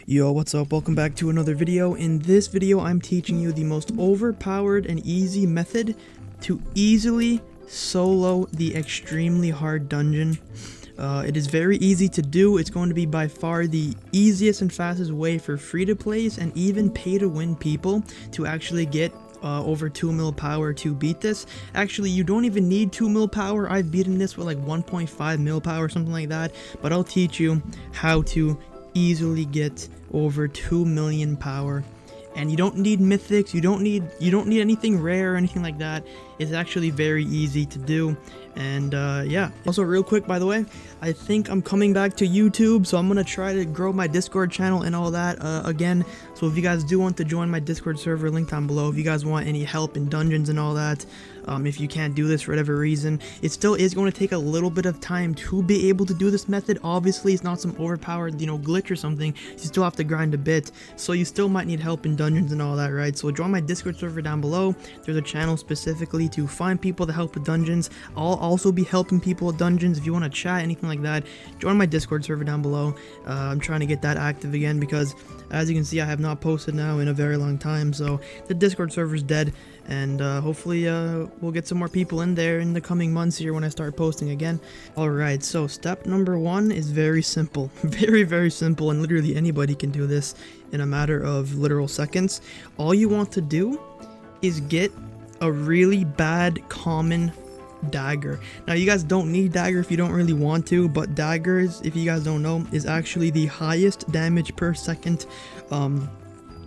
Yo, what's up? Welcome back to another video. In this video, I'm teaching you the most overpowered and easy method to easily solo the extremely hard dungeon. It is very easy to do. It's going to be by far the easiest and fastest way for free-to-plays and even pay-to-win people to actually get over 2 mil power to beat this. Actually, you don't even need 2 mil power. I've beaten this with like 1.5 mil power or something like that, but I'll teach you how to easily get over 2 million power. And you don't need mythics, you don't need anything rare or anything like that. It's actually very easy to do. And yeah, also real quick, by the way, I think I'm coming back to YouTube, so I'm gonna try to grow my Discord channel and all that again. So if you guys do want to join my Discord server, link down below. If you guys want any help in dungeons and all that, if you can't do this for whatever reason, it still is going to take a little bit of time to be able to do this method. Obviously, it's not some overpowered, glitch or something. You still have to grind a bit, so you still might need help in dungeons and all that, right? So join my Discord server down below. There's a channel specifically to find people to help with dungeons. I'll also be helping people with dungeons. If you want to chat, anything like that, join my Discord server down below. I'm trying to get that active again because, as you can see, I have not posted now in a very long time, so the Discord server's dead. And hopefully we'll get some more people in there in the coming months here when I start posting again. Alright, so step number 1 is very simple. Very simple, and literally anybody can do this in a matter of literal seconds. All you want to do is get a really bad common dagger. Now, you guys don't need dagger if you don't really want to, but daggers, if you guys don't know, is actually the highest damage per second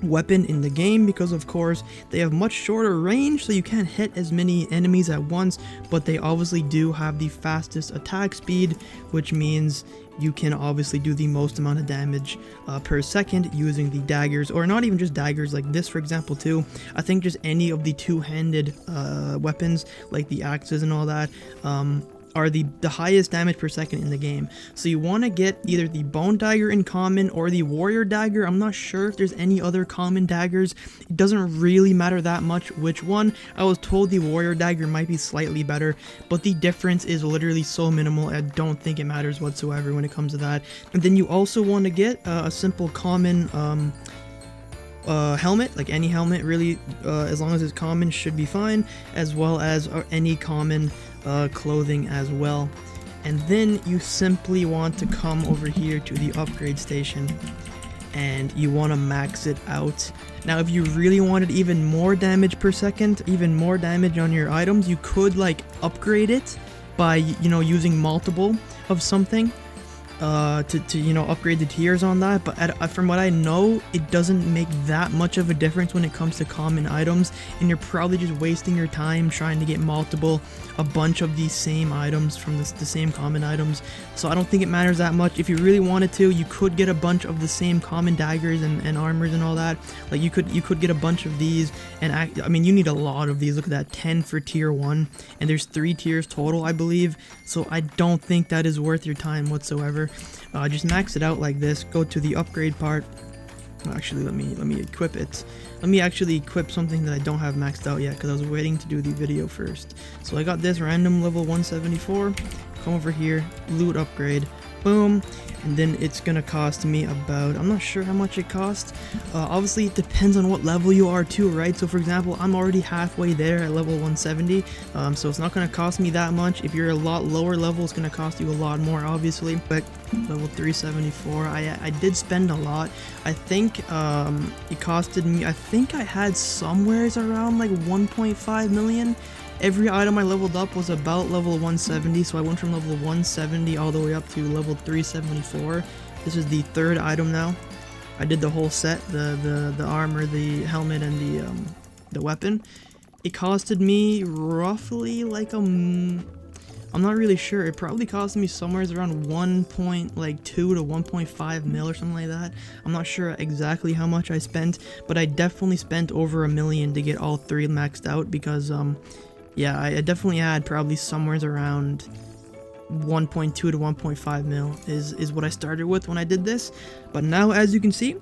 weapon in the game, because of course they have much shorter range, so you can't hit as many enemies at once, but they obviously do have the fastest attack speed, which means you can obviously do the most amount of damage per second using the daggers, or not even just daggers like this, for example, too. I think just any of the two-handed weapons like the axes and all that are the highest damage per second in the game. So you want to get either the bone dagger in common or the warrior dagger. I'm not sure if there's any other common daggers. It doesn't really matter that much which one. I was told the warrior dagger might be slightly better, but the difference is literally so minimal. I don't think it matters whatsoever when it comes to that. And then you also want to get a simple common helmet, like any helmet really, as long as it's common should be fine, as well as any common clothing as well. And then you simply want to come over here to the upgrade station and you want to max it out. Now, if you really wanted even more damage per second, even more damage on your items, you could like upgrade it by using multiple of something to upgrade the tiers on that. But from what I know, it doesn't make that much of a difference when it comes to common items, and you're probably just wasting your time trying to get a bunch of these same items from the same common items. So I don't think it matters that much. If you really wanted to, you could get a bunch of the same common daggers and armors and all that. Like you could get a bunch of these, and I mean, you need a lot of these. Look at that, 10 for tier 1, and there's 3 tiers total, I believe. So I don't think that is worth your time whatsoever. Just max it out like this. Go to the upgrade part. Actually, let me equip it. Let me actually equip something that I don't have maxed out yet, because I was waiting to do the video first. So I got this random level 174. Come over here, loot upgrade, boom, and then it's gonna cost me about, I'm not sure how much it costs. Obviously it depends on what level you are too, right? So for example, I'm already halfway there at level 170, so it's not gonna cost me that much. If you're a lot lower level, it's gonna cost you a lot more, obviously. But level 374, I did spend a lot. I think it costed me, I think I had somewheres around like 1.5 million. Every item I leveled up was about level 170, so I went from level 170 all the way up to level 374. This is the 3rd item now. I did the whole set, the armor, the helmet, and the weapon. It costed me roughly like I'm not really sure. It probably cost me somewhere around 1.2 to 1.5 mil or something like that. I'm not sure exactly how much I spent, but I definitely spent over $1 million to get all 3 maxed out, because yeah, I definitely had probably somewhere around 1.2 to 1.5 mil is what I started with when I did this. But now, as you can see,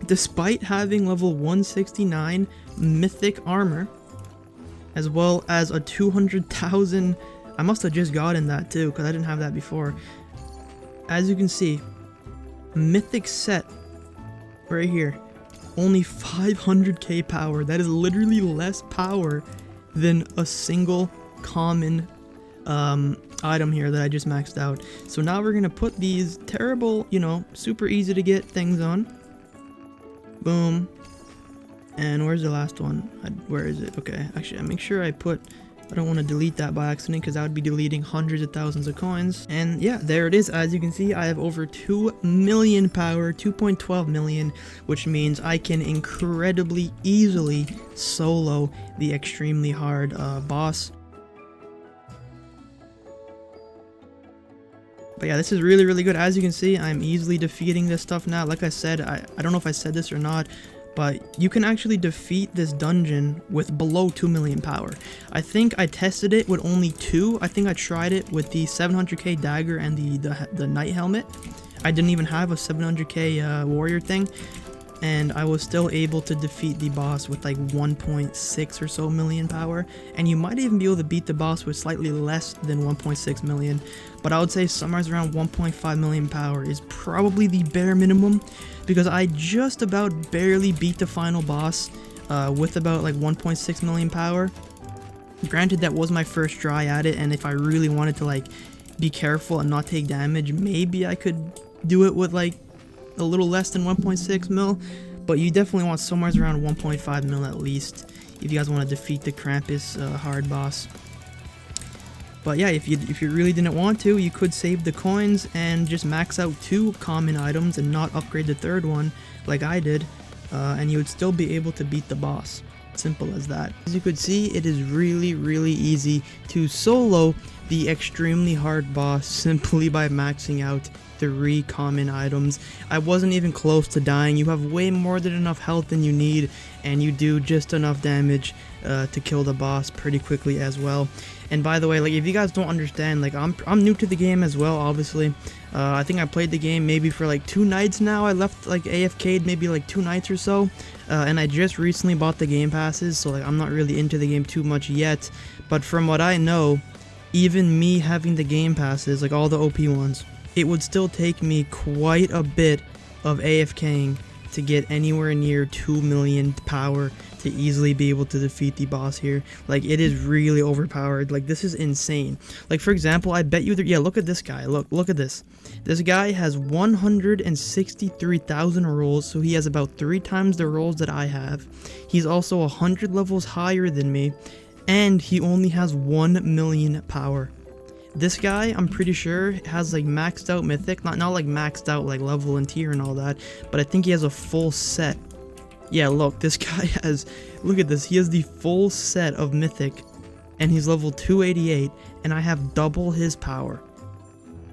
despite having level 169 mythic armor, as well as a 200,000, I must have just gotten that too, because I didn't have that before. As you can see, mythic set right here. Only 500k power. That is literally less power than a single common item here that I just maxed out. So now we're gonna put these terrible, you know, super easy to get things on. Boom. And where's the last one? Where is it? Okay, actually, I make sure I don't want to delete that by accident, because I would be deleting hundreds of thousands of coins. And yeah, there it is. As you can see, I have over 2 million power, 2.12 million, which means I can incredibly easily solo the extremely hard boss. But yeah, this is really, really good. As you can see, I'm easily defeating this stuff now. Like I said, I don't know if I said this or not, but you can actually defeat this dungeon with below 2 million power. I think I tested it with only 2. I think I tried it with the 700k dagger and the knight helmet. I didn't even have a 700k warrior thing, and I was still able to defeat the boss with like 1.6 or so million power. And you might even be able to beat the boss with slightly less than 1.6 million, but I would say somewhere around 1.5 million power is probably the bare minimum, because I just about barely beat the final boss with about like 1.6 million power. Granted, that was my first try at it, and if I really wanted to like be careful and not take damage, maybe I could do it with like a little less than 1.6 mil, but you definitely want somewhere around 1.5 mil at least if you guys want to defeat the Krampus hard boss. But yeah, if you really didn't want to, you could save the coins and just max out 2 common items and not upgrade the 3rd one like I did, and you would still be able to beat the boss. Simple as that. As you could see, it is really, really easy to solo the extremely hard boss simply by maxing out 3 common items. I wasn't even close to dying. You have way more than enough health than you need, and you do just enough damage to kill the boss pretty quickly as well. And by the way, like, if you guys don't understand, like, I'm new to the game as well, obviously. I think I played the game maybe for like 2 nights now. I left like AFK'd maybe like 2 nights or so, and I just recently bought the game passes, so like I'm not really into the game too much yet. But from what I know, even me having the game passes, like all the OP ones, it would still take me quite a bit of AFKing to get anywhere near 2 million power to easily be able to defeat the boss here. Like, it is really overpowered. Like, this is insane. Like, for example, I bet you that, yeah, look at this guy. Look at this. This guy has 163,000 rolls, so he has about 3 times the rolls that I have. He's also 100 levels higher than me, and he only has 1 million power. This guy, I'm pretty sure, has like maxed out mythic, not like maxed out like level and tier and all that, but I think he has a full set. Yeah, look, this guy has, look at this, he has the full set of mythic, and he's level 288, and I have double his power.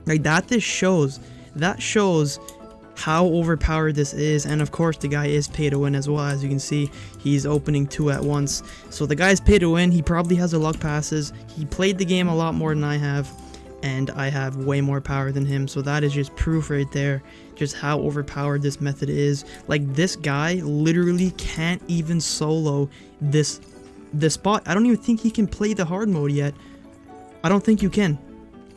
Like, that shows how overpowered this is. And of course, the guy is pay to win as well. As you can see, he's opening 2 at once, so the guy's pay to win. He probably has the luck passes. He played the game a lot more than I have, and I have way more power than him. So that is just proof right there, just how overpowered this method is. Like, this guy literally can't even solo this spot. I don't even think he can play the hard mode yet. I don't think you can,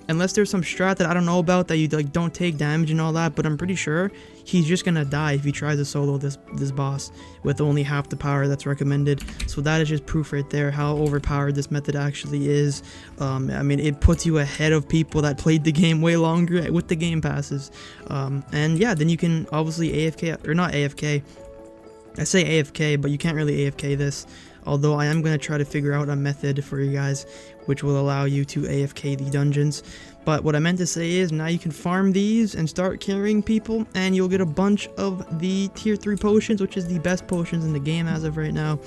unless there's some strat that I don't know about, that you like don't take damage and all that, but I'm pretty sure he's just gonna die if he tries to solo this boss with only half the power that's recommended. So that is just proof right there how overpowered this method actually is. I mean, it puts you ahead of people that played the game way longer with the game passes. And yeah, then you can obviously AFK, or not AFK, I say AFK, but you can't really AFK this. Although I am going to try to figure out a method for you guys which will allow you to AFK the dungeons. But what I meant to say is, now you can farm these and start carrying people, and you'll get a bunch of the tier 3 potions, which is the best potions in the game as of right now.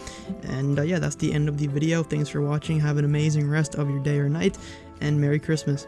And yeah, that's the end of the video. Thanks for watching. Have an amazing rest of your day or night, and Merry Christmas.